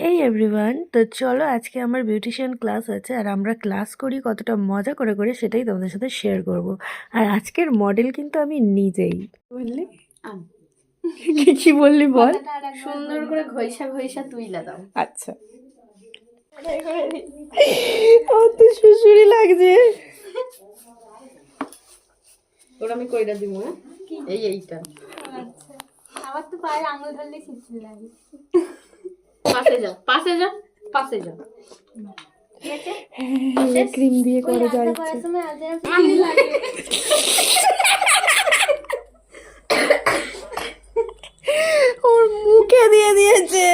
এই এভরিওয়ান, তো চলো আজকে আমার বিউটিশিয়ান ক্লাস আছে আর আমরা ক্লাস করি কতটা মজা করে করে সেটাই তোমাদের সাথে শেয়ার করব। আর আজকের মডেল কিন্তু আমি নিজেই। বললি কি বললি বল। সুন্দর করে ঘষা ঘষা তুইলা দাও। আচ্ছা, আমার তো সুশুরি লাগছে। ওটা আমি কইরা দিব। এইটা আচ্ছা, আমার তো পায়ের আঙুল ধরলে ছিটছিল লাগে। পাশে যা পাশে যা পাশে যা। ক্রিম দিয়ে করে যাচ্ছে। করার সময় আগে লাগে। ওর মুখে দিয়ে দিয়েছে।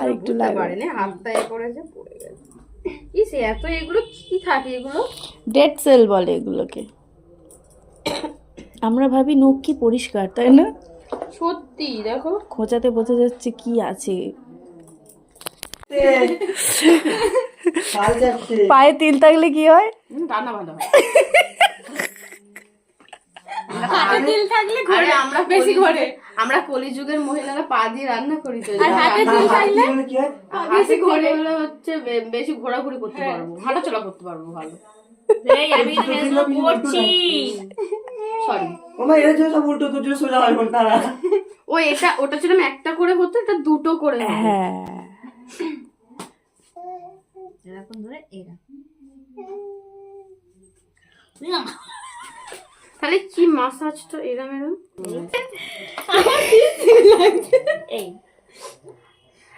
আর একটু লাগতে লাগবে। পারে না, হাতটা এ করে যে পড়ে গেছে। ইস, এত এগুলো কি থাকে এগুলো? ডেড সেল বলে এগুলোকে। আমরা ভাবি নখ কি পরিষ্কার, তাই না? সত্যি দেখো, খোঁচাতে বোঝা যাচ্ছে কি আছে। পায়ে তিল থাকলে কি হয়? রান্না ভালো হয়। হাতে তিল থাকলে আরে আমরা বেশি করে আমরা কলিযুগের মহিলারা পা দিয়ে রান্না করি তো। আর হাতে তিল থাকলে বেশি ঘোরে হচ্ছে বেশি ঘোরাঘুরি করতে পারবো, হাঁটাচলা করতে পারবো ভালো। এই আমি ফেসবুক করছি। সরি, ওমা এর জন্য সব উল্টো দুটো সোজা হয় কোনটা? ও এটা ওটা ছিল একটা করে হতো, এটা দুটো করে হবে। হ্যাঁ, এরকম ধরে এরা তাহলে কি মাসাজটা এরম এরম? এই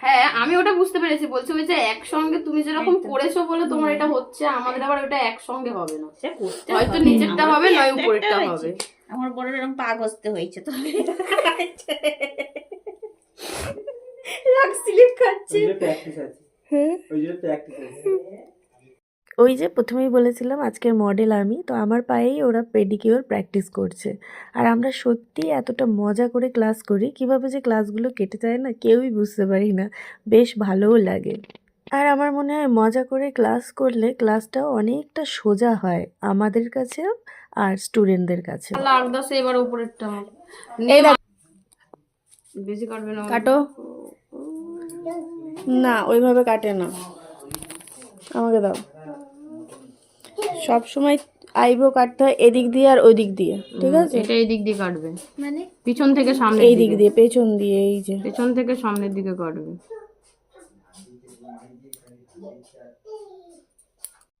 হ্যাঁ, আমি ওটা বুঝতে পেরেছি। বলছি ওই যে একসঙ্গে তুমি যেরকম করেছো বলে তোমার এটা হচ্ছে, আমাদের আবার ওটা একসঙ্গে হবে না। সে করতে হয়তো নিচেরটা হবে নয় উপরেরটা হবে। আমার বড় এরকম পা ঘষতে হয়েছে তো রাগ স্লিপ খাচ্ছে। ওই যে প্র্যাকটিস আছে, ওই যে প্র্যাকটিস আছে। ওই যে প্রথমেই বলেছিলাম আজকের মডেল আমি, তো আমার পায়েই ওরা পেডিকিওর প্র্যাকটিস করছে। আর আমরা সত্যি এতটা মজা করে ক্লাস করি, কিভাবে যে ক্লাসগুলো কেটে যায় না কেউই বুঝতে পারি না, বেশ ভালোও লাগে। আর আমার মনে হয় মজা করে ক্লাস করলে ক্লাসটাও অনেকটা সোজা হয় আমাদের কাছেও আর স্টুডেন্টদের কাছে। লাগদাসে এবার উপরেরটা হবে। এই দেখ, বেশি কাটবে না, কাটো না, ওইভাবে কাটে না, আমাকে দাও। সব সময় আইব্রো কাটতে হয় এদিক দিয়ে আর ওই দিক দিয়ে, ঠিক আছে? এটা এই দিক দিয়ে কাটবে, মানে পিছন থেকে সামনে, এই দিক দিয়ে, পেছন দিয়ে, এই যে পেছন থেকে সামনের দিকে কাটবে।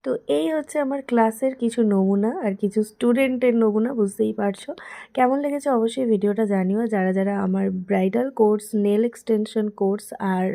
তো এই হচ্ছে আমার ক্লাসের কিছু নমুনা আর কিছু স্টুডেন্টের নমুনা, বুঝতেই পারছো। কেমন লেগেছে অবশ্যই ভিডিওটা জানিও। যারা যারা আমার bridal course, nail extension course আর